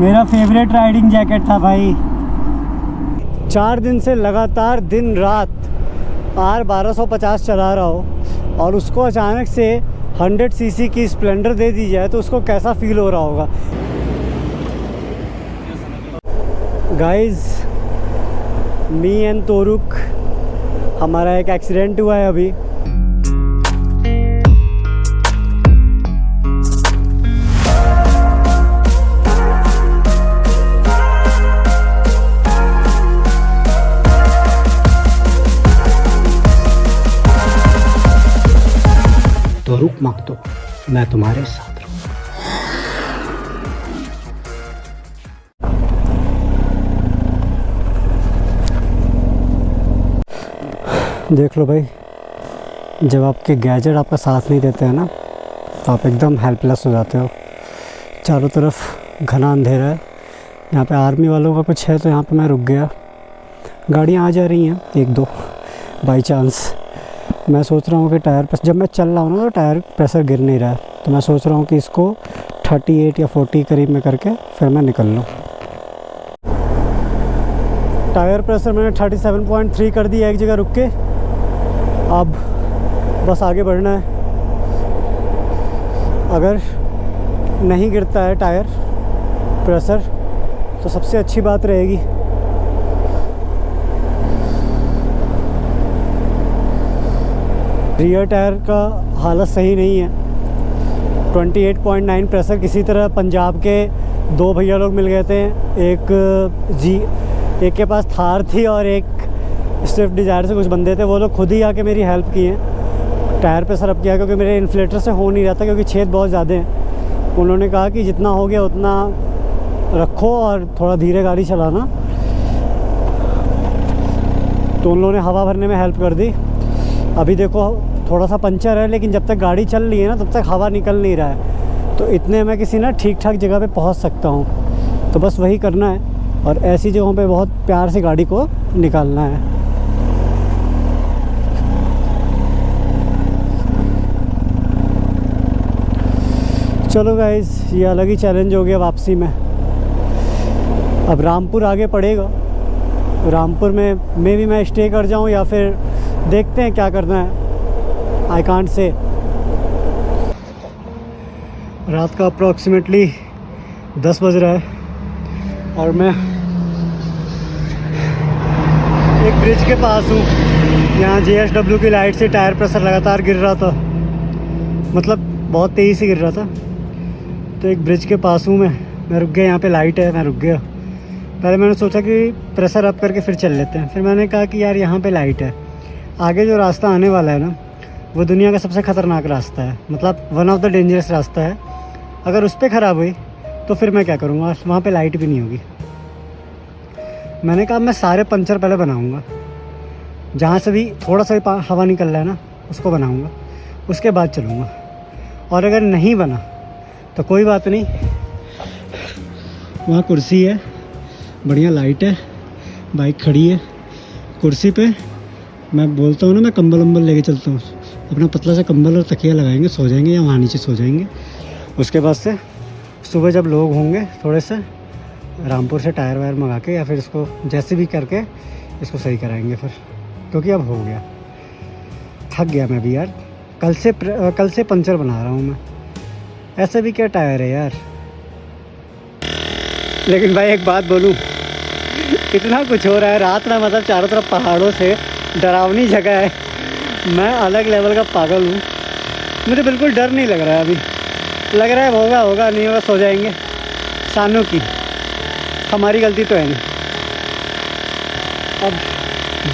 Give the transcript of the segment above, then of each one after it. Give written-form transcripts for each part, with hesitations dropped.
मेरा favourite riding jacket था भाई। 4 दिन से लगातार दिन रात R1250 चला रहा हो और उसको अचानक से 100 सीसी की स्प्लेंडर दे दी जाए तो उसको कैसा फील हो रहा होगा। गाइस, मी एंड तोरुक, हमारा एक एक्सीडेंट हुआ है अभी। तो रुक मत, तो मैं तुम्हारे साथ रहूं। देख लो भाई, जब आपके गैजेट आपका साथ नहीं देते हैं ना तो आप एकदम हेल्पलेस हो जाते हो। चारों तरफ घना अंधेरा है। यहाँ पे आर्मी वालों का कुछ है तो यहाँ पे मैं रुक गया। गाड़ियाँ आ जा रही हैं एक दो बाई चांस। मैं सोच रहा हूँ कि टायर पर जब मैं चल रहा हूँ ना तो टायर प्रेशर गिर नहीं रहा है, तो मैं सोच रहा हूँ कि इसको 38 या 40 करीब में करके फिर मैं निकल लूँ। टायर प्रेशर मैंने 37.3 कर दिया एक जगह रुक के। अब बस आगे बढ़ना है। अगर नहीं गिरता है टायर प्रेशर तो सबसे अच्छी बात रहेगी। रियर टायर का हालत सही नहीं है। 28.9 प्रेशर किसी तरह पंजाब के 2 भैया लोग मिल गए थे। एक के पास थार थी और एक स्विफ्ट डिज़ायर से कुछ बंदे थे। वो लोग खुद ही आके मेरी हेल्प किए, टायर पे सरप किया क्योंकि मेरे इन्फ्लेटर से हो नहीं रहा था, क्योंकि छेद बहुत ज़्यादा हैं। उन्होंने कहा कि जितना हो गया उतना रखो और थोड़ा धीरे गाड़ी चलाना, तो उन लोगों ने हवा भरने में हेल्प कर दी। अभी देखो थोड़ा सा पंचर है, लेकिन जब तक गाड़ी चल रही है ना तब तक हवा निकल नहीं रहा है, तो इतने में किसी ना ठीक ठाक जगह पे पहुंच सकता हूं। तो बस वही करना है और ऐसी जगहों पे बहुत प्यार से गाड़ी को निकालना है। चलो गाइस, ये अलग ही चैलेंज हो गया वापसी में। अब रामपुर आगे पड़ेगा। रामपुर में भी मैं स्टे कर जाऊं या फिर देखते हैं क्या करना है। I can't say. रात का अप्रॉक्सीमेटली 10 बज रहा है और मैं एक ब्रिज के पास हूँ। यहाँ JSW की लाइट से टायर प्रेशर लगातार गिर रहा था, मतलब बहुत तेज़ी से गिर रहा था। तो एक ब्रिज के पास हूँ मैं रुक गया। यहाँ पे लाइट है, मैं रुक गया। पहले मैंने सोचा कि प्रेशर अप करके फिर चल लेते हैं, फिर मैंने कहा कि यार यहाँ पे लाइट है, आगे जो रास्ता आने वाला है ना वो दुनिया का सबसे ख़तरनाक रास्ता है, मतलब वन ऑफ द डेंजरस रास्ता है। अगर उस पर ख़राब हुई तो फिर मैं क्या करूँगा, वहाँ पे लाइट भी नहीं होगी। मैंने कहा मैं सारे पंचर पहले बनाऊँगा, जहाँ से भी थोड़ा सा भी हवा निकल रहा है ना उसको बनाऊँगा, उसके बाद चलूँगा। और अगर नहीं बना तो कोई बात नहीं, वहाँ कुर्सी है, बढ़िया लाइट है, बाइक खड़ी है, कुर्सी पे मैं बोलता हूँ ना, मैं कंबल वम्बल लेके चलता हूँ। अपना पतला सा कंबल और तकिया लगाएंगे, सो जाएंगे या वहाँ नीचे सो जाएंगे। उसके बाद से सुबह जब लोग होंगे थोड़े से रामपुर से टायर वायर मंगा के या फिर इसको जैसे भी करके इसको सही कराएंगे फिर, क्योंकि अब हो गया, थक गया मैं भी यार। कल से पंचर बना रहा हूँ मैं। ऐसे भी क्या टायर है यार। लेकिन भाई एक बात बोलूँ, इतना कुछ हो रहा है रात में, मतलब चारों तरफ पहाड़ों से डरावनी जगह है। मैं अलग लेवल का पागल हूँ, मुझे बिल्कुल डर नहीं लग रहा है। अभी लग रहा है होगा नहीं होगा, सो जाएंगे। सानों की हमारी गलती तो है नहीं, अब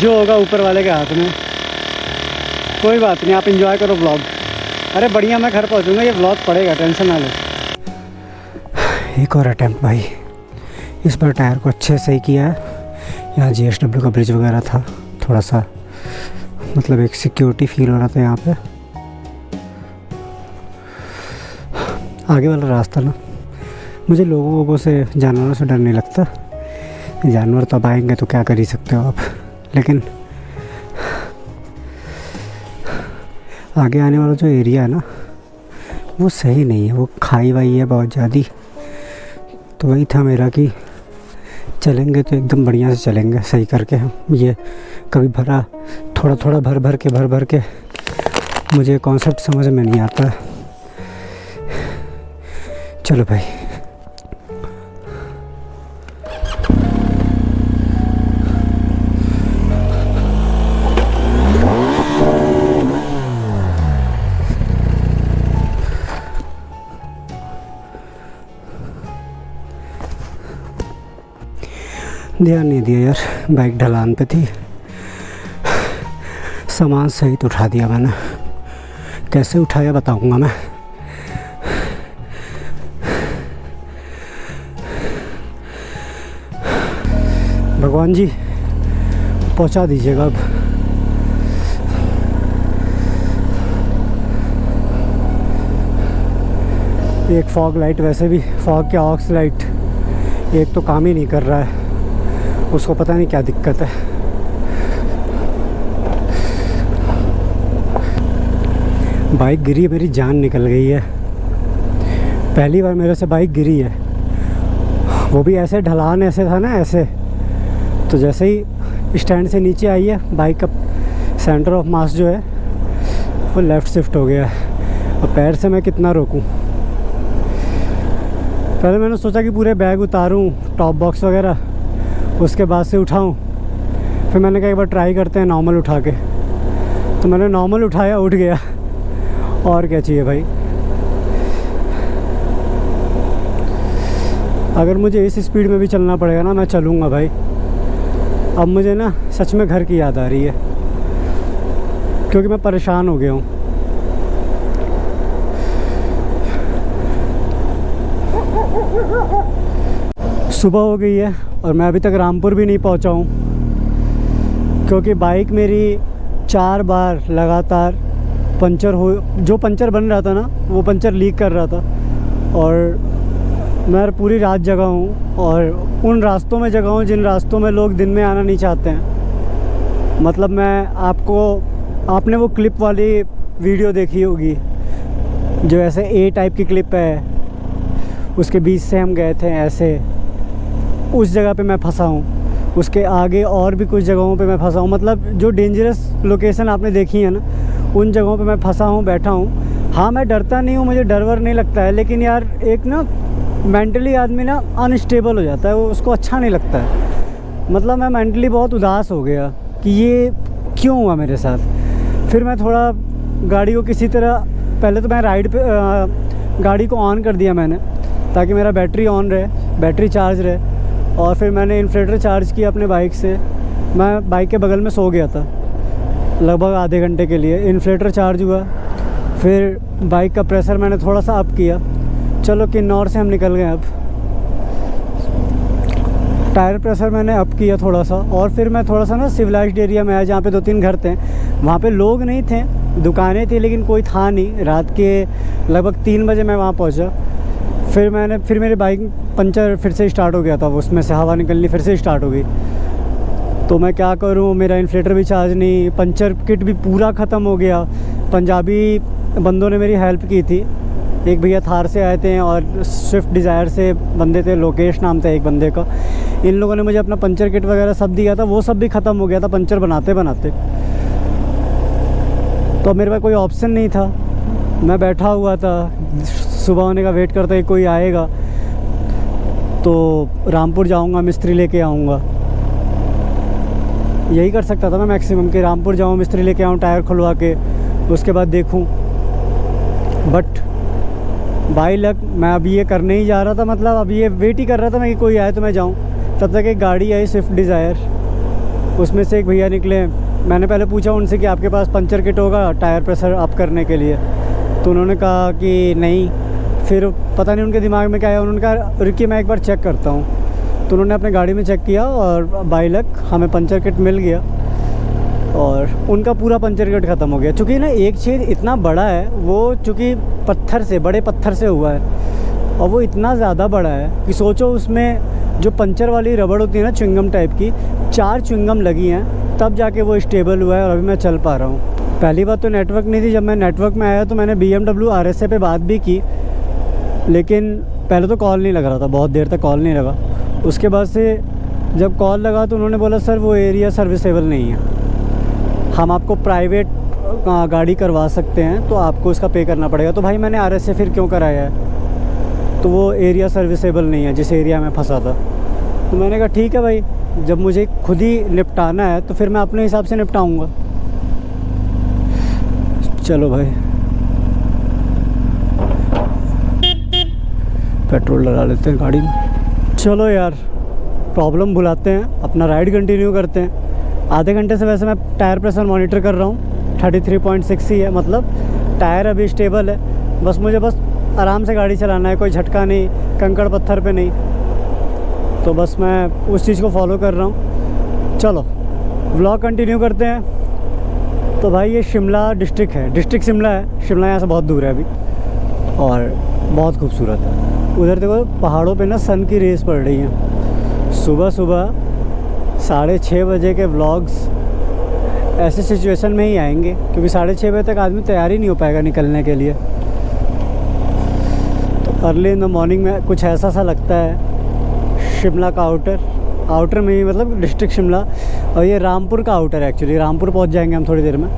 जो होगा ऊपर वाले के हाथ में। कोई बात नहीं, आप एंजॉय करो व्लॉग। अरे बढ़िया, मैं घर पहुँचूँगा, ये व्लॉग पड़ेगा, टेंशन ना लो। एक और अटैम्प्ट भाई, इस बार टायर को अच्छे से ही किया है। यहाँ JSW का ब्रिज वगैरह था, थोड़ा सा मतलब एक सिक्योरिटी फील हो रहा था यहाँ पे। आगे वाला रास्ता ना, मुझे लोगों से जानवरों से डर नहीं लगता। जानवर तो अब आएंगे तो क्या कर ही सकते हो आप, लेकिन आगे आने वाला जो एरिया है ना वो सही नहीं है, वो खाई वाई है बहुत ज़्यादा। तो वही था मेरा कि चलेंगे तो एकदम बढ़िया से चलेंगे, सही करके हम। ये कभी भरा थोड़ा थोड़ा भर भर के मुझे कॉन्सेप्ट समझ में नहीं आता। चलो भाई। ध्यान नहीं दिया यार, बाइक ढलान पे थी। सामान सहित उठा दिया मैंने। कैसे उठाया बताऊंगा मैं। भगवान जी पहुंचा दीजिएगा अब। एक फॉग लाइट, वैसे भी फॉग के ऑक्स लाइट एक तो काम ही नहीं कर रहा है, उसको पता नहीं क्या दिक्कत है। बाइक गिरी, मेरी जान निकल गई है। पहली बार मेरे से बाइक गिरी है, वो भी ऐसे ढलान ऐसे था ना, ऐसे। तो जैसे ही स्टैंड से नीचे आई है, बाइक का सेंटर ऑफ मास जो है वो लेफ़्ट शिफ्ट हो गया है। और पैर से मैं कितना रोकूं। पहले मैंने सोचा कि पूरे बैग उतारूं, टॉप बॉक्स वगैरह, उसके बाद से उठाऊं। फिर मैंने कहा एक बार ट्राई करते हैं नॉर्मल उठा के। तो मैंने नॉर्मल उठाया, उठ गया। और क्या चाहिए भाई। अगर मुझे इस स्पीड में भी चलना पड़ेगा ना, मैं चलूँगा भाई। अब मुझे ना सच में घर की याद आ रही है, क्योंकि मैं परेशान हो गया हूँ। सुबह हो गई है और मैं अभी तक रामपुर भी नहीं पहुँचा हूँ, क्योंकि बाइक मेरी 4 बार लगातार पंचर हो, जो पंचर बन रहा था ना वो पंचर लीक कर रहा था। और मैं पूरी रात जगा हूँ, और उन रास्तों में जगा हूँ जिन रास्तों में लोग दिन में आना नहीं चाहते हैं। मतलब मैं आपने वो क्लिप वाली वीडियो देखी होगी जो ऐसे ए टाइप की क्लिप है, उसके बीच से हम गए थे ऐसे। उस जगह पे मैं फंसा हूँ। उसके आगे और भी कुछ जगहों पे मैं फंसा हूँ। मतलब जो डेंजरस लोकेशन आपने देखी है ना, उन जगहों पे मैं फंसा हूँ, बैठा हूँ। हाँ, मैं डरता नहीं हूँ, मुझे डर वर नहीं लगता है, लेकिन यार एक ना मेंटली आदमी ना अनस्टेबल हो जाता है, वो उसको अच्छा नहीं लगता है। मतलब मैं मेंटली बहुत उदास हो गया कि ये क्यों हुआ मेरे साथ। फिर मैं थोड़ा गाड़ी को किसी तरह, पहले तो मैं राइड पे गाड़ी को ऑन कर दिया मैंने, ताकि मेरा बैटरी ऑन रहे, बैटरी चार्ज रहे। और फिर मैंने इन्फ्लेटर चार्ज किया अपने बाइक से। मैं बाइक के बगल में सो गया था लगभग आधे घंटे के लिए। इन्फ्लेटर चार्ज हुआ, फिर बाइक का प्रेशर मैंने थोड़ा सा अप किया। चलो किन्नौर से हम निकल गए। अब टायर प्रेशर मैंने अप किया थोड़ा सा, और फिर मैं थोड़ा सा ना सिविलाइज्ड एरिया में आया, जहाँ पे 2-3 घर थे। वहाँ पे लोग नहीं थे, दुकानें थी, लेकिन कोई था नहीं। रात के लगभग 3 बजे मैं वहाँ पहुँचा। फिर मेरी बाइक पंचर फिर से स्टार्ट हो गया था, उसमें से हवा निकलनी फिर से स्टार्ट हो गई। तो मैं क्या करूं, मेरा इन्फ्लेटर भी चार्ज नहीं, पंचर किट भी पूरा ख़त्म हो गया। पंजाबी बंदों ने मेरी हेल्प की थी। एक भैया थार से आए थे और स्विफ्ट डिज़ायर से बंदे थे, लोकेश नाम था एक बंदे का। इन लोगों ने मुझे अपना पंचर किट वगैरह सब दिया था, वो सब भी ख़त्म हो गया था पंचर बनाते बनाते। तो मेरे पास कोई ऑप्शन नहीं था। मैं बैठा हुआ था, सुबह होने का वेट करता है कोई आएगा तो रामपुर जाऊंगा, मिस्त्री लेके आऊँगा। यही कर सकता था मैं मैक्सिमम, कि रामपुर जाऊँ, मिस्त्री लेके आऊँ, टायर खुलवा के उसके बाद देखूँ। बट बाई लक मैं अभी ये करने ही जा रहा था। मतलब अभी ये वेट ही कर रहा था मैं कि कोई आए तो मैं जाऊँ। तब तक एक गाड़ी आई स्विफ्ट डिज़ायर, उसमें से एक भैया निकले। मैंने पहले पूछा उनसे कि आपके पास पंचर किट होगा टायर प्रेशर अप करने के लिए, तो उन्होंने कहा कि नहीं। फिर पता नहीं उनके दिमाग में क्या है, उन्होंने कहा रुकिए मैं एक बार चेक करता हूँ। तो उन्होंने अपने गाड़ी में चेक किया और बाई लक हमें पंचर किट मिल गया, और उनका पूरा पंचर किट ख़त्म हो गया। चूँकि ना एक छेद इतना बड़ा है, वो चूँकि पत्थर से, बड़े पत्थर से हुआ है, और वो इतना ज़्यादा बड़ा है कि सोचो उसमें जो पंचर वाली रबड़ होती है ना, च्युइंगम टाइप की, 4 च्युइंगम लगी हैं, तब जाके वो स्टेबल हुआ है और अभी मैं चल पा रहा हूँ। पहली बात तो नेटवर्क नहीं थी। जब मैं नेटवर्क में आया तो मैंने BMW RSA पे बात भी की, लेकिन पहले तो कॉल नहीं लग रहा था, बहुत देर तक कॉल नहीं लगा। उसके बाद से जब कॉल लगा तो उन्होंने बोला सर वो एरिया सर्विसेबल नहीं है, हम आपको प्राइवेट गाड़ी करवा सकते हैं तो आपको उसका पे करना पड़ेगा। तो भाई मैंने RS से फिर क्यों कराया है, तो वो एरिया सर्विसेबल नहीं है जिस एरिया में फंसा था। तो मैंने कहा ठीक है भाई, जब मुझे खुद ही निपटाना है तो फिर मैं अपने हिसाब से निपटाऊंगा। चलो भाई पेट्रोल डला लेते हैं गाड़ी में। चलो यार प्रॉब्लम भुलाते हैं, अपना राइड कंटिन्यू करते हैं। आधे घंटे से वैसे मैं टायर प्रेशर मॉनिटर कर रहा हूँ, 33.6 ही है, मतलब टायर अभी स्टेबल है। बस मुझे आराम से गाड़ी चलाना है, कोई झटका नहीं, कंकड़ पत्थर पे नहीं। तो बस मैं उस चीज़ को फॉलो कर रहा हूँ। चलो व्लॉग कंटिन्यू करते हैं। तो भाई ये शिमला डिस्ट्रिक्ट है, डिस्ट्रिक्ट शिमला है। शिमला यहाँ से बहुत दूर है अभी और बहुत खूबसूरत है। उधर देखो पहाड़ों पे ना सन की रेस पड़ रही है। सुबह सुबह 6:30 बजे के व्लॉग्स ऐसे सिचुएशन में ही आएंगे, क्योंकि 6:30 बजे तक आदमी तैयार ही नहीं हो पाएगा निकलने के लिए। तो अर्ली इन द मॉर्निंग में कुछ ऐसा सा लगता है। शिमला का आउटर में ही, मतलब डिस्ट्रिक्ट शिमला, और ये रामपुर का आउटर है एक्चुअली। रामपुर पहुंच जाएंगे हम थोड़ी देर में।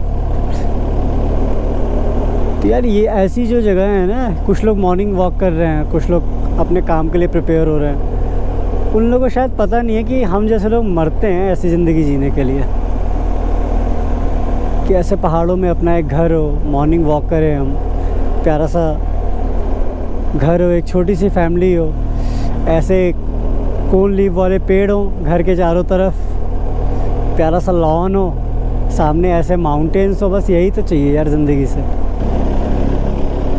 तो यार ये ऐसी जो जगह है ना, कुछ लोग मॉर्निंग वॉक कर रहे हैं, कुछ लोग अपने काम के लिए प्रिपेयर हो रहे हैं। उन लोगों को शायद पता नहीं है कि हम जैसे लोग मरते हैं ऐसी ज़िंदगी जीने के लिए, कि ऐसे पहाड़ों में अपना एक घर हो, मॉर्निंग वॉक करें हम, प्यारा सा घर हो, एक छोटी सी फैमिली हो, ऐसे कोन लीफ वाले पेड़ हो घर के चारों तरफ, प्यारा सा लॉन हो, सामने ऐसे माउंटेन्स हो। बस यही तो चाहिए यार ज़िंदगी से।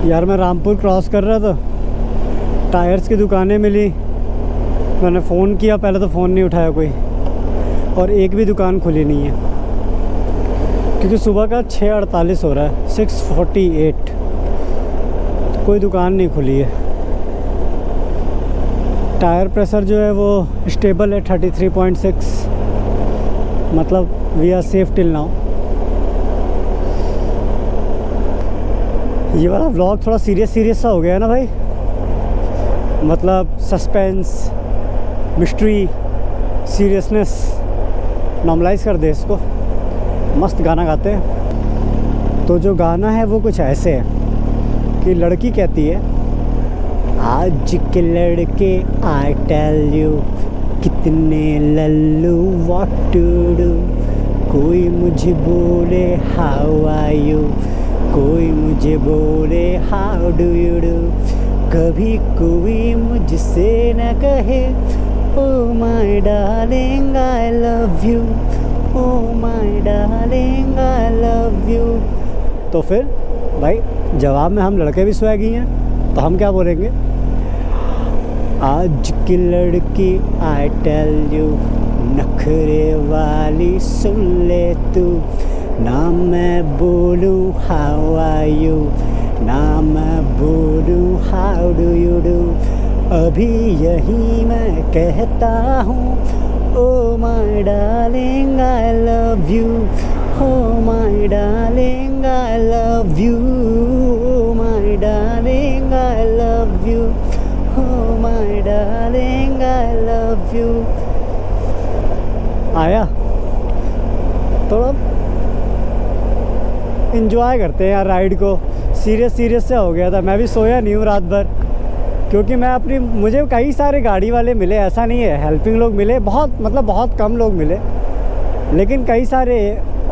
यार मैं रामपुर क्रॉस कर रहा था, टायर्स की दुकानें मिली, मैंने फ़ोन किया, पहले तो फ़ोन नहीं उठाया कोई, और एक भी दुकान खुली नहीं है, क्योंकि सुबह का 6:48 हो रहा है, 6:48, कोई दुकान नहीं खुली है। टायर प्रेशर जो है वो स्टेबल है 33.6, मतलब we are safe till now. ये वाला व्लॉग थोड़ा सीरियस सा हो गया है ना भाई, मतलब सस्पेंस, मिस्ट्री, सीरियसनेस नॉर्मलाइज कर दे इसको। मस्त गाना गाते हैं। तो जो गाना है वो कुछ ऐसे है कि लड़की कहती है, आज के लड़के आई टेल यू कितने लल्लू व्हाट टू डू, कोई मुझे बोले हाउ आर यू, कोई मुझे बोले हाउ डू यू डू, कभी कोई मुझसे न कहे oh my darling I love you, oh my darling I love you. तो फिर भाई जवाब में हम लड़के भी स्वैगी हैं, तो हम क्या बोलेंगे, आज की लड़की आई टेल यू, नखरे वाली सुन ले तू, ना मैं बोलूँ हाउ आर यू, ना मैं बोलूँ हाउ डू यू डू, अभी यही मैं कहता हूँ oh my darling I love you, oh my darling I love you, oh my darling I love you, oh my darling I love you. आया थोड़ा इन्जॉय करते हैं यार राइड को। सीरियस से हो गया था, मैं भी सोया नहीं हूँ रात भर, क्योंकि मैं मुझे कई सारे गाड़ी वाले मिले, ऐसा नहीं है, हेल्पिंग लोग मिले बहुत, मतलब बहुत कम लोग मिले, लेकिन कई सारे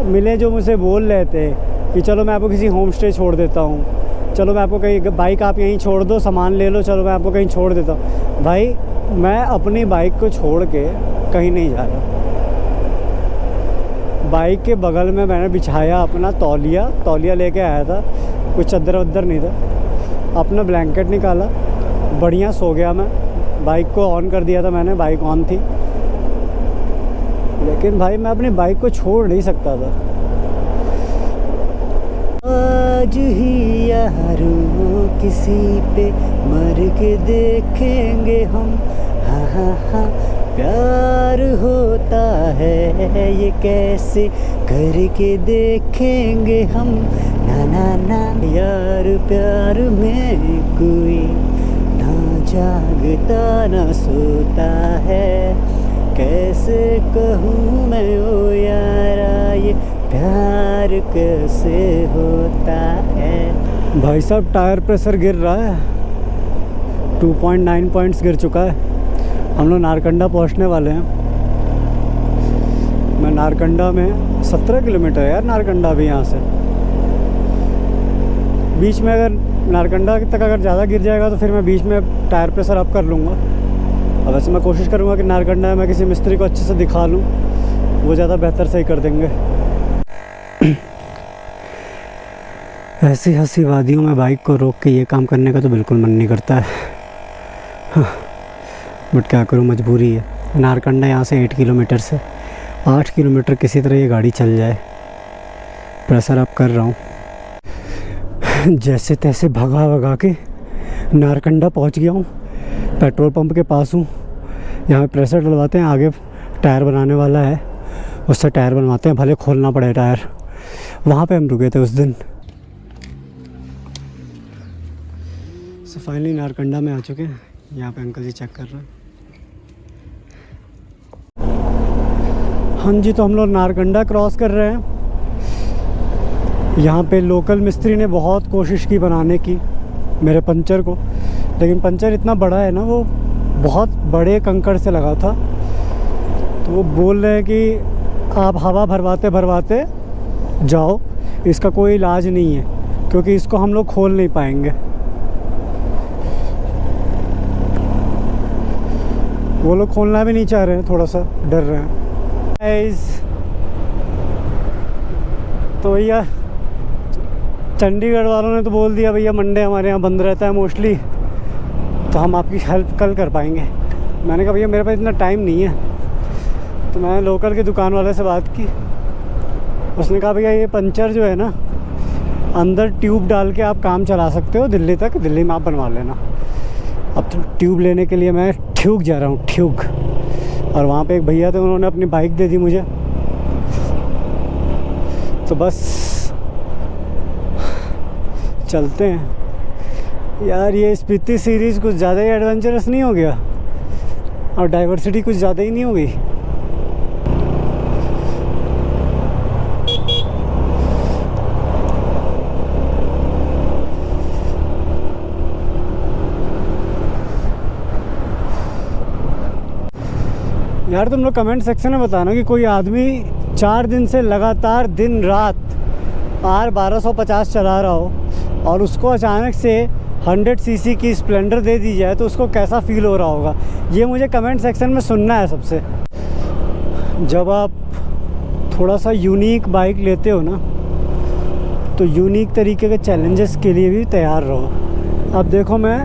मिले जो मुझसे बोल रहे थे कि चलो मैं आपको किसी होम स्टे छोड़ देता हूँ, चलो मैं आपको कहीं, बाइक आप यहीं छोड़ दो, सामान ले लो, चलो मैं आपको कहीं छोड़ देता हूँ। भाई मैं अपनी बाइक को छोड़ के कहीं नहीं जा रहा। बाइक के बगल में मैंने बिछाया अपना तौलिया लेके आया था, कुछ चद्दर वद्दर नहीं था, अपना ब्लैंकेट निकाला, बढ़िया सो गया मैं। बाइक को ऑन कर दिया था मैंने, बाइक ऑन थी, लेकिन भाई मैं अपनी बाइक को छोड़ नहीं सकता था। आज ही यारों किसी पे मर के देखेंगे हम, हाँ हाँ हाँ, प्यार होता है ये कैसे करके देखेंगे हम, ना ना ना यार प्यार में कोई ना जागता न सोता है, कैसे कहूँ मैं ओ यारा ये प्यार कैसे होता है। भाई साहब टायर प्रेशर गिर रहा है, 2.9 पॉइंट्स गिर चुका है। हम लोग नारकंडा पहुंचने वाले हैं। मैं नारकंडा में 17 किलोमीटर है यार, नारकंडा भी यहाँ से। बीच में अगर नारकंडा तक अगर ज़्यादा गिर जाएगा तो फिर मैं बीच में टायर प्रेशर अप कर लूँगा। और वैसे मैं कोशिश करूँगा कि नारकंडा में मैं किसी मिस्त्री को अच्छे से दिखा लूँ, वो ज़्यादा बेहतर सही कर देंगे। ऐसी हंसी वादियों में बाइक को रोक के ये काम करने का तो बिल्कुल मन नहीं करता है, बट क्या करूँ, मजबूरी है। नारकंडा यहाँ से 8 किलोमीटर से 8 किलोमीटर किसी तरह ये गाड़ी चल जाए। प्रेशर अप कर रहा हूँ, जैसे तैसे भगा भगा के नारकंडा पहुँच गया हूँ। पेट्रोल पंप के पास हूँ। यहाँ पे प्रेशर डलवाते हैं, आगे टायर बनाने वाला है, उससे टायर बनवाते हैं, भले खोलना पड़े टायर। वहाँ पे हम रुके थे उस दिन। सो फाइनली नारकंडा में आ चुके हैं। यहाँ पे अंकल जी चेक कर रहे हैं। हाँ जी, तो हम लोग नारकंडा क्रॉस कर रहे हैं। यहाँ पे लोकल मिस्त्री ने बहुत कोशिश की बनाने की मेरे पंचर को, लेकिन पंचर इतना बड़ा है ना, वो बहुत बड़े कंकड़ से लगा था। तो वो बोल रहे हैं कि आप हवा भरवाते भरवाते जाओ, इसका कोई इलाज नहीं है, क्योंकि इसको हम लोग खोल नहीं पाएंगे। वो लोग खोलना भी नहीं चाह रहे हैं, थोड़ा सा डर रहे हैं। तो भैया चंडीगढ़ वालों ने तो बोल दिया भैया मंडे हमारे यहाँ बंद रहता है मोस्टली, तो हम आपकी हेल्प कल कर पाएंगे। मैंने कहा भैया मेरे पास इतना टाइम नहीं है। तो मैंने लोकल के दुकान वाले से बात की, उसने कहा भैया ये पंचर जो है ना, अंदर ट्यूब डाल के आप काम चला सकते हो दिल्ली तक, दिल्ली में आप बनवा लेना। अब तो ट्यूब लेने के लिए मैं ठ्यूक जा रहा हूँ, ठ्यूक। और वहाँ पे एक भैया थे, उन्होंने अपनी बाइक दे दी मुझे। तो बस चलते हैं यार। ये स्पीति सीरीज़ कुछ ज़्यादा ही एडवेंचरस नहीं हो गया, और डाइवर्सिटी कुछ ज़्यादा ही नहीं हो गई। यार तुम लोग कमेंट सेक्शन में बताना कि कोई आदमी 4 दिन से लगातार दिन रात R 1250 चला रहा हो और उसको अचानक से 100 सीसी की स्प्लेंडर दे दी जाए तो उसको कैसा फील हो रहा होगा। ये मुझे कमेंट सेक्शन में सुनना है सबसे। जब आप थोड़ा सा यूनिक बाइक लेते हो ना, तो यूनिक तरीके के चैलेंजेस के लिए भी तैयार रहो। अब देखो मैं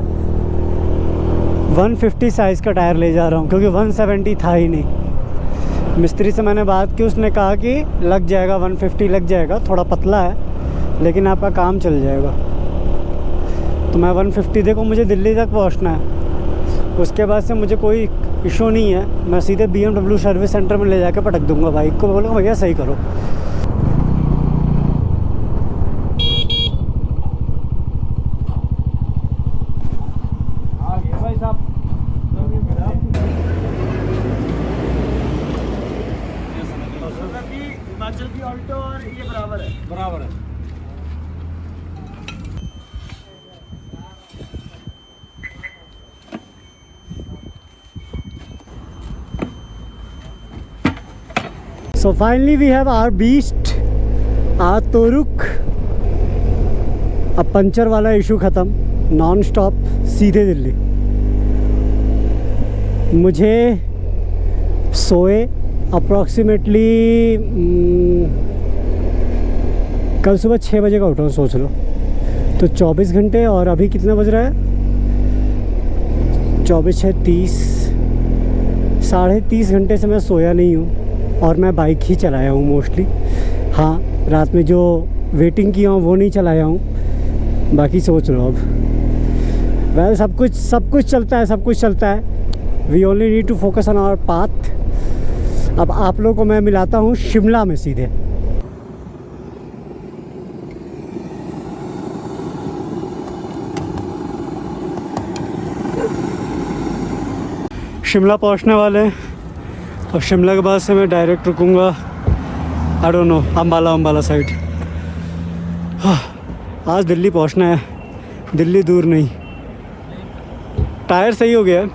150 साइज़ का टायर ले जा रहा हूँ, क्योंकि 170 था ही नहीं। मिस्त्री से मैंने बात की, उसने कहा कि लग जाएगा 150 लग जाएगा, थोड़ा पतला है लेकिन आपका काम चल जाएगा। तो मैं 150, देखो मुझे दिल्ली तक पहुंचना है, उसके बाद से मुझे कोई इशू नहीं है। मैं सीधे BMW सर्विस सेंटर में ले जाके पटक दूंगा बाइक को, बोलूँगा भैया सही करो। हिमाचल की ऑल्टो और ये बराबर है। So finally we have our beast, आतोरुक। अब पंचर वाला इशू ख़त्म, नॉन स्टॉप सीधे दिल्ली। मुझे सोए अप्रॉक्सीमेटली कल सुबह 6 बजे का उठा हूँ, सोच लो। तो 24 घंटे, और अभी कितना बज रहा है? 24 6 30, 30.5 घंटे से मैं सोया नहीं हूँ, और मैं बाइक ही चलाया हूँ मोस्टली। हाँ, रात में जो वेटिंग किया हूँ वो नहीं चलाया हूँ, बाकी सोच लो। अब वेल सब कुछ चलता है। We only need to focus on our path. अब आप लोगों को मैं मिलाता हूँ शिमला में सीधे। शिमला पहुंचने वाले हैं और शिमला के बाद से मैं डायरेक्ट रुकूंगा I don't know Ambala side. आज दिल्ली पहुंचना है, दिल्ली दूर नहीं। टायर सही हो गया है,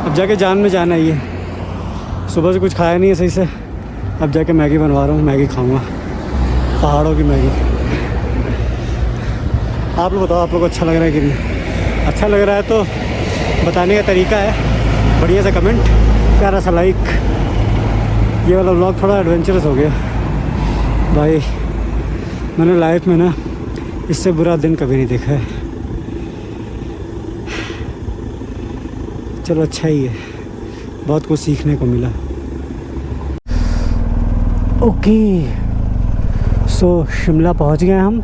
अब जाके जान में जाना ही है। सुबह से कुछ खाया नहीं है सही से, अब जाके मैगी बनवा रहा हूँ, मैगी खाऊंगा, पहाड़ों की मैगी। आप लोग बताओ, आप लोग को अच्छा लग रहा है कि नहीं? अच्छा लग रहा है तो बताने का तरीका है बढ़िया सा कमेंट, प्यारा सा लाइक। ये वाला व्लॉग थोड़ा एडवेंचरस हो गया भाई, मैंने लाइफ में ना इससे बुरा दिन कभी नहीं देखा है। चलो अच्छा ही है, बहुत कुछ सीखने को मिला। ओके सो शिमला पहुंच गए हम।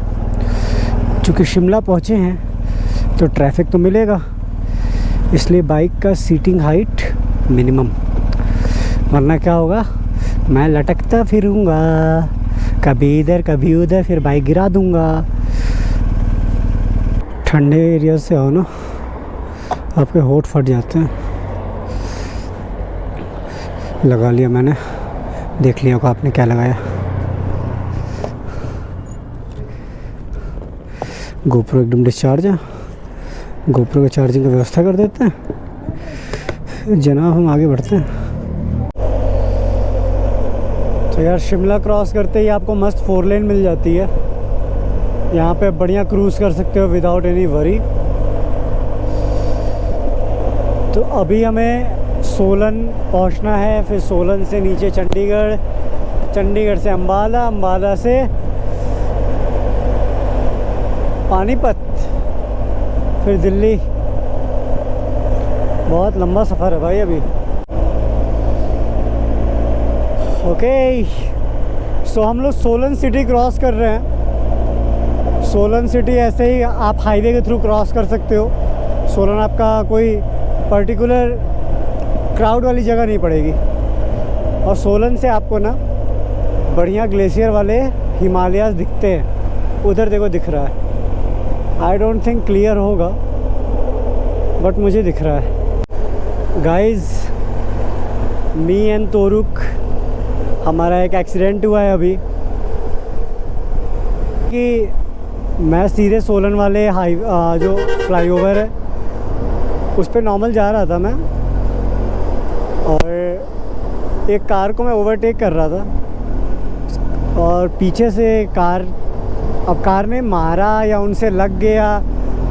चूँकि शिमला पहुंचे हैं तो ट्रैफिक तो मिलेगा, इसलिए बाइक का सीटिंग हाइट मिनिमम, वरना क्या होगा, मैं लटकता फिरूंगा कभी इधर कभी उधर, फिर बाइक गिरा दूंगा। ठंडे एरिया से आओ ना, आपके होंठ फट जाते हैं। लगा लिया मैंने, देख लिया होगा आपने क्या लगाया। गोप्रो एकदम डिस्चार्ज है, गोप्रो का चार्जिंग की व्यवस्था कर देते हैं। जनाब हम आगे बढ़ते हैं। तो यार शिमला क्रॉस करते ही आपको मस्त 4 लेन मिल जाती है, यहाँ पे बढ़िया क्रूज़ कर सकते हो विदाउट एनी वरी। तो अभी हमें सोलन पहुँचना है, फिर सोलन से नीचे चंडीगढ़, चंडीगढ़ से अम्बाला, अम्बाला से पानीपत, फिर दिल्ली। बहुत लंबा सफ़र है भाई अभी। ओके सो हम लोग सोलन सिटी क्रॉस कर रहे हैं। सोलन सिटी ऐसे ही आप हाईवे के थ्रू क्रॉस कर सकते हो। सोलन आपका कोई पर्टिकुलर क्राउड वाली जगह नहीं पड़ेगी। और सोलन से आपको ना बढ़िया ग्लेशियर वाले हिमालयाज़ दिखते हैं, उधर देखो दिख रहा है। आई डोंट थिंक क्लियर होगा बट मुझे दिख रहा है। गाइस मी एंड तोरुक, हमारा एक एक्सीडेंट हुआ है अभी कि मैं सीधे सोलन वाले जो फ्लाईओवर है उस पर नॉर्मल जा रहा था मैं, और एक कार को मैं ओवरटेक कर रहा था और पीछे से कार, अब कार ने मारा या उनसे लग गया,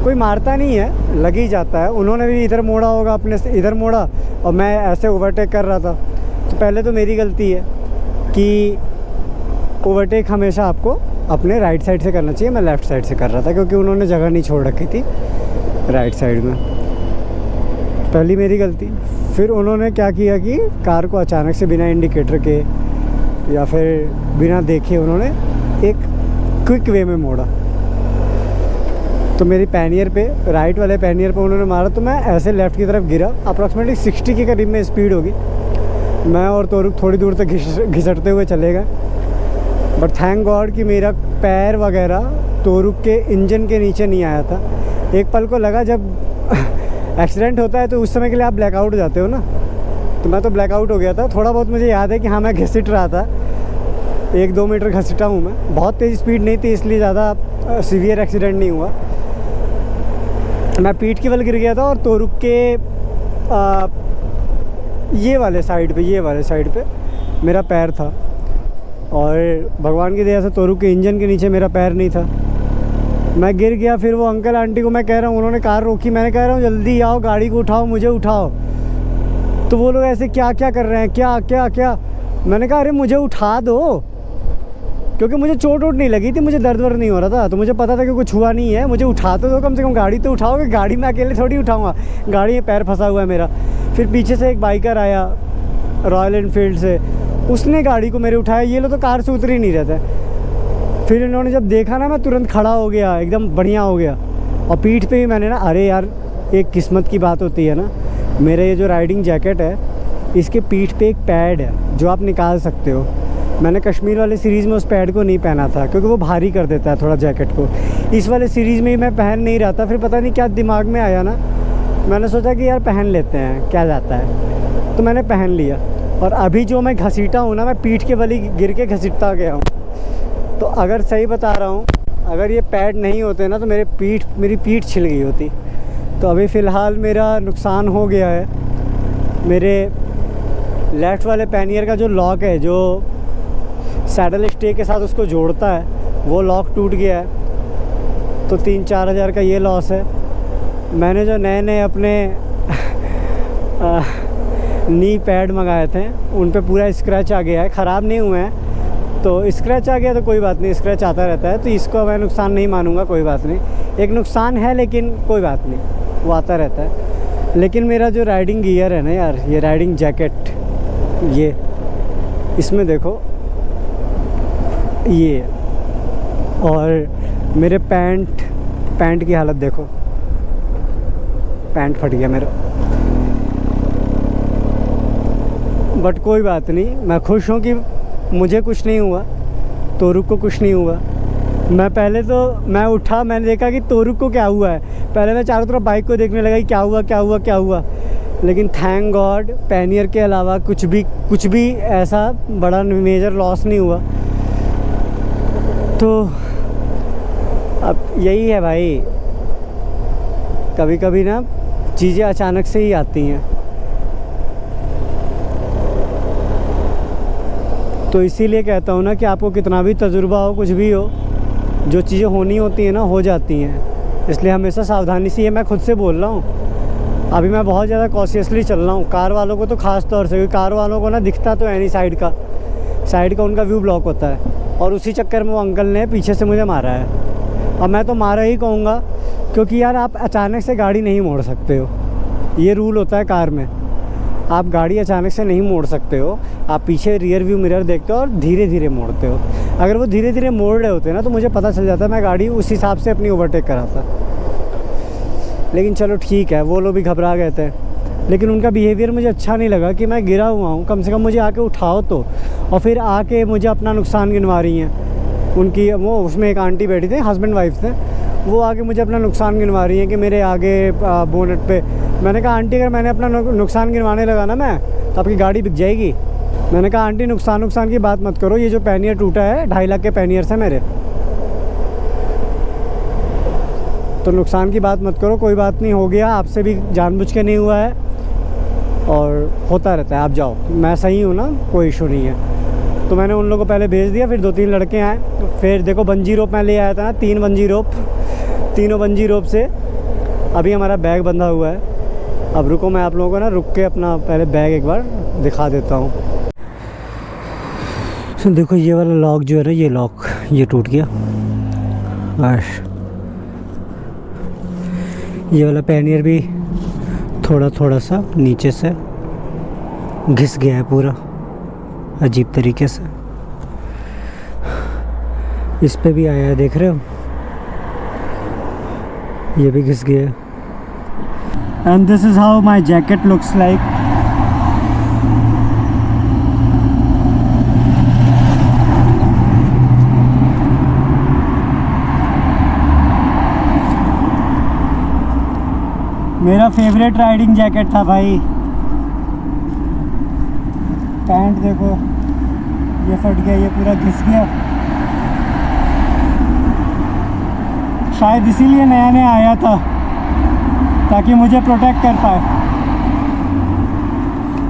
कोई मारता नहीं है, लग ही जाता है। उन्होंने भी इधर मोड़ा होगा, अपने से इधर मोड़ा और मैं ऐसे ओवरटेक कर रहा था। तो पहले तो मेरी गलती है कि ओवरटेक हमेशा आपको अपने राइट साइड से करना चाहिए। मैं लेफ़्ट साइड से कर रहा था क्योंकि उन्होंने जगह नहीं छोड़ रखी थी राइट साइड में, पहली मेरी गलती। फिर उन्होंने क्या किया कि कार को अचानक से बिना इंडिकेटर के या फिर बिना देखे उन्होंने एक क्विक वे में मोड़ा, तो मेरी पैनियर पे, राइट वाले पैनियर पे उन्होंने मारा, तो मैं ऐसे लेफ़्ट की तरफ गिरा। अप्रॉक्सीमेटली 60 के करीब में स्पीड होगी। मैं और तोरुक थोड़ी दूर तक घिसटते हुए चले गए, बट थैंक गॉड कि मेरा पैर वगैरह तोरुक के इंजन के नीचे नहीं आया था। एक पल को लगा, जब एक्सीडेंट होता है तो उस समय के लिए आप ब्लैकआउट हो जाते हो ना, तो मैं तो ब्लैकआउट हो गया था। थोड़ा बहुत मुझे याद है कि हाँ मैं घिसट रहा था, 1-2 मीटर घसीटा हूँ मैं। बहुत तेज़ स्पीड नहीं थी, इसलिए ज़्यादा सीवियर एक्सीडेंट नहीं हुआ। मैं पीठ के बल गिर गया था और तोरुक के ये वाले साइड पे मेरा पैर था, और भगवान की दया से तोरुक के इंजन के नीचे मेरा पैर नहीं था। मैं गिर गया। फिर वो अंकल आंटी को मैं कह रहा हूँ, उन्होंने कार रोकी, मैंने कह रहा हूँ जल्दी आओ, गाड़ी को उठाओ, मुझे उठाओ। तो वो लोग ऐसे क्या क्या कर रहे हैं, क्या मैंने कहा अरे मुझे उठा दो, क्योंकि मुझे चोट नहीं लगी थी, मुझे दर्द वर्द नहीं हो रहा था, तो मुझे पता था कि कुछ हुआ नहीं है। मुझे उठा तो दो, कम से कम गाड़ी तो उठाओगे, गाड़ी में अकेले थोड़ी उठाऊँगा, गाड़ी में पैर फंसा हुआ है मेरा। फिर पीछे से एक बाइकर आया रॉयल एनफील्ड से, उसने गाड़ी को मेरे उठाया। ये लोग तो कार से उतर ही नहीं रहते। फिर इन्होंने जब देखा ना, मैं तुरंत खड़ा हो गया, एकदम बढ़िया हो गया। और पीठ पे भी मैंने ना, अरे यार एक किस्मत की बात होती है ना, मेरा ये जो राइडिंग जैकेट है इसके पीठ पे एक पैड है जो आप निकाल सकते हो। मैंने कश्मीर वाले सीरीज़ में उस पैड को नहीं पहना था क्योंकि वो भारी कर देता है थोड़ा जैकेट को। इस वाले सीरीज़ में ही मैं पहन नहीं रहा था। फिर पता नहीं क्या दिमाग में आया ना, मैंने सोचा कि यार पहन लेते हैं, क्या जाता है, तो मैंने पहन लिया। और अभी जो मैं घसीटा हूँ ना, मैं पीठ के बल ही गिर के घसीटता गया हूँ। तो अगर सही बता रहा हूँ, अगर ये पैड नहीं होते ना तो मेरी पीठ छिल गई होती। तो अभी फ़िलहाल मेरा नुकसान हो गया है। मेरे लेफ़्ट वाले पैनियर का जो लॉक है, जो सैडल स्टे के साथ उसको जोड़ता है, वो लॉक टूट गया है। तो 3-4 हज़ार का ये लॉस है। मैंने जो नए अपने नी पैड मंगाए थे, उन पे पूरा स्क्रैच आ गया है। ख़राब नहीं हुए हैं, तो स्क्रैच आ गया तो कोई बात नहीं, स्क्रैच आता रहता है, तो इसको मैं नुकसान नहीं मानूंगा, कोई बात नहीं। एक नुकसान है लेकिन कोई बात नहीं, वो आता रहता है। लेकिन मेरा जो राइडिंग गियर है ना यार, ये राइडिंग जैकेट, ये इसमें देखो ये, और मेरे पैंट की हालत देखो, पैंट फट गया मेरा। बट कोई बात नहीं, मैं खुश हूँ कि मुझे कुछ नहीं हुआ, तोरुक को कुछ नहीं हुआ। मैं उठा, मैंने देखा कि तोरुक को क्या हुआ है। पहले मैं चारों तरफ बाइक को देखने लगा कि क्या हुआ। लेकिन थैंक गॉड पैनियर के अलावा कुछ भी ऐसा बड़ा मेजर लॉस नहीं हुआ। तो अब यही है भाई, कभी कभी ना चीज़ें अचानक से ही आती हैं। तो इसीलिए कहता हूँ ना कि आपको कितना भी तजुर्बा हो, कुछ भी हो, जो चीज़ें होनी होती हैं ना, हो जाती हैं। इसलिए हमेशा सावधानी से, ये मैं खुद से बोल रहा हूँ। अभी मैं बहुत ज़्यादा कॉशियसली चल रहा हूँ। कार वालों को तो ख़ास तौर से, क्योंकि कार वालों को ना दिखता तो है नहीं साइड का उनका व्यू ब्लॉक होता है। और उसी चक्कर में वो अंकल ने पीछे से मुझे मारा है। और मैं तो मारा ही कहूँगा, क्योंकि यार आप अचानक से गाड़ी नहीं मोड़ सकते हो, ये रूल होता है कार में। आप गाड़ी अचानक से नहीं मोड़ सकते हो, आप पीछे रियर व्यू मिरर देखते हो और धीरे धीरे मोड़ते हो। अगर वो धीरे धीरे मोड़ रहे होते ना तो मुझे पता चल जाता, मैं गाड़ी उस हिसाब से अपनी ओवरटेक कराता। लेकिन चलो ठीक है, वो लोग भी घबरा गए थे। लेकिन उनका बिहेवियर मुझे अच्छा नहीं लगा कि मैं गिरा हुआ हूँ, कम से कम मुझे आके उठाओ तो। और फिर आके मुझे अपना नुकसान गिनवा रही हैं उनकी, वो उसमें एक आंटी बैठी थी, हस्बैंड वाइफ थे, वो आके मुझे अपना नुकसान गिनवा रही हैं कि मेरे आगे बोनेट पे। मैंने कहा आंटी, अगर मैंने अपना नुकसान गिनवाने लगा ना मैं, तो आपकी गाड़ी बिक जाएगी। मैंने कहा आंटी, नुकसान की बात मत करो, ये जो पैनियर टूटा है 2.5 लाख के पैनियर्स हैं मेरे, तो नुकसान की बात मत करो। कोई बात नहीं, हो गया, आपसे भी जानबूझ के नहीं हुआ है और होता रहता है, आप जाओ, मैं सही हूँ ना, कोई इशू नहीं है। तो मैंने उन लोगों को पहले भेज दिया, फिर 2-3 लड़के आए। फिर देखो बंजी रोप मैं ले आया था ना, 3 बंजी रोप, तीनों बंजी रोप से अभी हमारा बैग बंधा हुआ है। अब रुको, मैं आप लोगों को ना रुक के अपना पहले बैग एक बार दिखा देता हूँ। तो देखो ये वाला लॉक जो है ना, ये लॉक ये टूट गया, और ये वाला पैनियर भी थोड़ा सा नीचे से घिस गया है पूरा अजीब तरीके से। इस पे भी आया है, देख रहे हो, ये भी घिस गया है। And this is how my jacket looks like. मेरा फेवरेट राइडिंग जैकेट था भाई। पैंट देखो, ये फट गया, ये पूरा घिस गया। शायद इसीलिए नया आया था, ताकि मुझे प्रोटेक्ट कर पाए।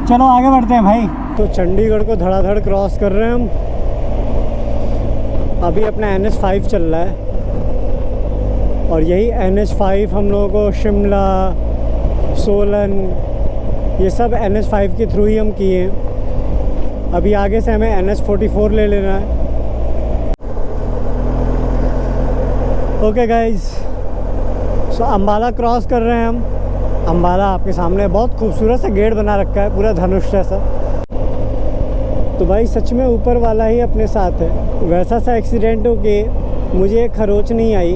चलो आगे बढ़ते हैं भाई। तो चंडीगढ़ को धड़ाधड़ क्रॉस कर रहे हैं हम। अभी अपना NH5 चल रहा है, और यही NH5 हम लोगों को शिमला, सोलन, ये सब NH5 के थ्रू ही हम किए हैं। अभी आगे से हमें NH44 ले लेना है। ओके गाइज, सो अम्बाला क्रॉस कर रहे हैं हम। अम्बाला आपके सामने बहुत खूबसूरत सा गेट बना रखा है, पूरा धनुष जैसा। तो भाई सच में ऊपर वाला ही अपने साथ है। वैसा सा एक्सीडेंट हो कि मुझे खरोच नहीं आई,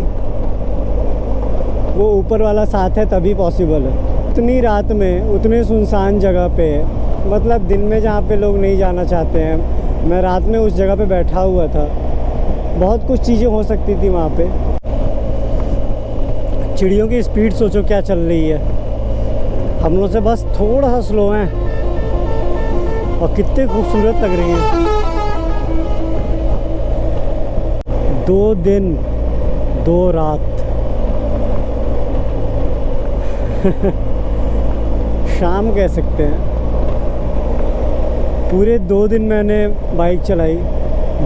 वो ऊपर वाला साथ है तभी पॉसिबल है। उतनी रात में उतने सुनसान जगह पे, मतलब दिन में जहाँ पे लोग नहीं जाना चाहते हैं, मैं रात में उस जगह पे बैठा हुआ था। बहुत कुछ चीज़ें हो सकती थी वहाँ पे। चिड़ियों की स्पीड सोचो क्या चल रही है, हम लोग से बस थोड़ा सा स्लो हैं और कितने खूबसूरत लग रही हैं। 2 दिन 2 रात शाम कह सकते हैं। पूरे 2 दिन मैंने बाइक चलाई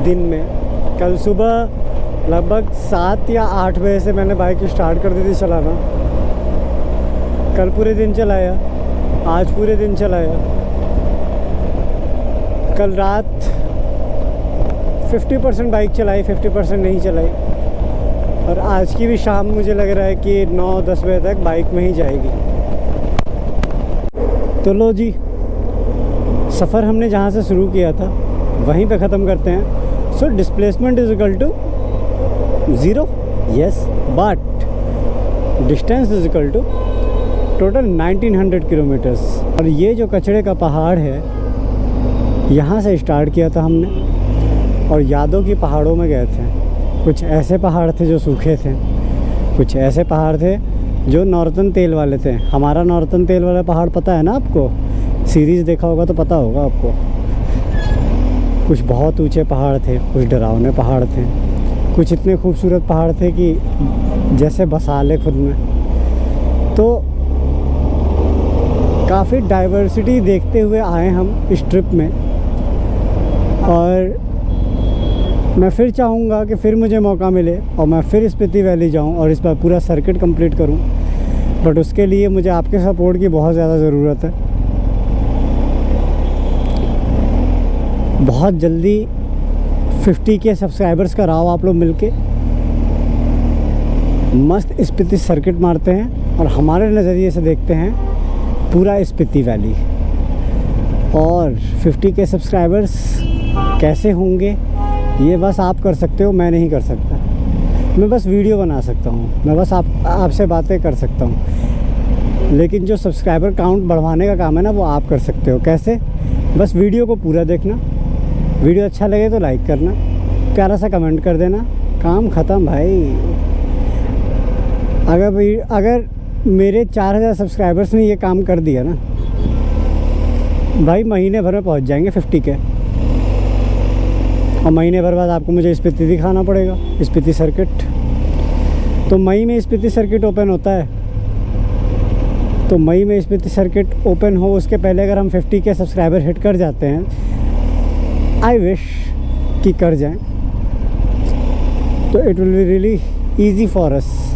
दिन में। कल सुबह लगभग 7 या 8 बजे से मैंने बाइक स्टार्ट कर दी थी चलाना। कल पूरे दिन चलाया, आज पूरे दिन चलाया। कल रात 50% बाइक चलाई, 50% नहीं चलाई। और आज की भी शाम मुझे लग रहा है कि 9-10 बजे तक बाइक में ही जाएगी। तो लो जी, सफ़र हमने जहाँ से शुरू किया था वहीं पे ख़त्म करते हैं। So displacement is equal to 0, yes, but distance is equal to total 1900 kilometres. और ये जो कचड़े का पहाड़ है, यहाँ से स्टार्ट किया था हमने और यादों की पहाड़ों में गए थे। कुछ ऐसे पहाड़ थे जो सूखे थे, कुछ ऐसे पहाड़ थे जो नॉर्थन तेल वाले थे। हमारा नॉर्थन तेल वाला पहाड़ पता है ना आपको, सीरीज़ देखा होगा तो पता होगा आपको। कुछ बहुत ऊंचे पहाड़ थे, कुछ डरावने पहाड़ थे, कुछ इतने खूबसूरत पहाड़ थे कि जैसे बसा ले खुद में। तो काफ़ी डाइवर्सिटी देखते हुए आए हम इस ट्रिप में। और मैं फिर चाहूँगा कि फिर मुझे मौका मिले और मैं फिर स्पीति वैली जाऊँ और इस बार पूरा सर्किट कंप्लीट करूँ। बट उसके लिए मुझे आपके सपोर्ट की बहुत ज़्यादा ज़रूरत है। बहुत जल्दी 50 के सब्सक्राइबर्स कराओ आप लोग मिलके। मस्त स्पीति सर्किट मारते हैं और हमारे नज़रिए से देखते हैं पूरा स्पीति वैली। और 50 के सब्सक्राइबर्स कैसे होंगे ये बस आप कर सकते हो, मैं नहीं कर सकता। मैं बस वीडियो बना सकता हूँ, मैं बस आपसे बातें कर सकता हूँ। लेकिन जो सब्सक्राइबर काउंट बढ़वाने का काम है ना, वो आप कर सकते हो। कैसे? बस वीडियो को पूरा देखना, वीडियो अच्छा लगे तो लाइक करना, प्यारा सा कमेंट कर देना, काम ख़त्म भाई। अगर मेरे 4000 सब्सक्राइबर्स ने ये काम कर दिया ना भाई, महीने भर में पहुंच जाएंगे 50 के। और महीने भर बाद आपको मुझे स्पीति दिखाना पड़ेगा, स्पीति सर्किट। तो मई में स्पीति सर्किट ओपन होता है। तो मई में स्पीति सर्किट ओपन हो उसके पहले अगर हम 50 के सब्सक्राइबर हिट कर जाते हैं, आई विश कि कर जाएं, तो it will be really easy for us.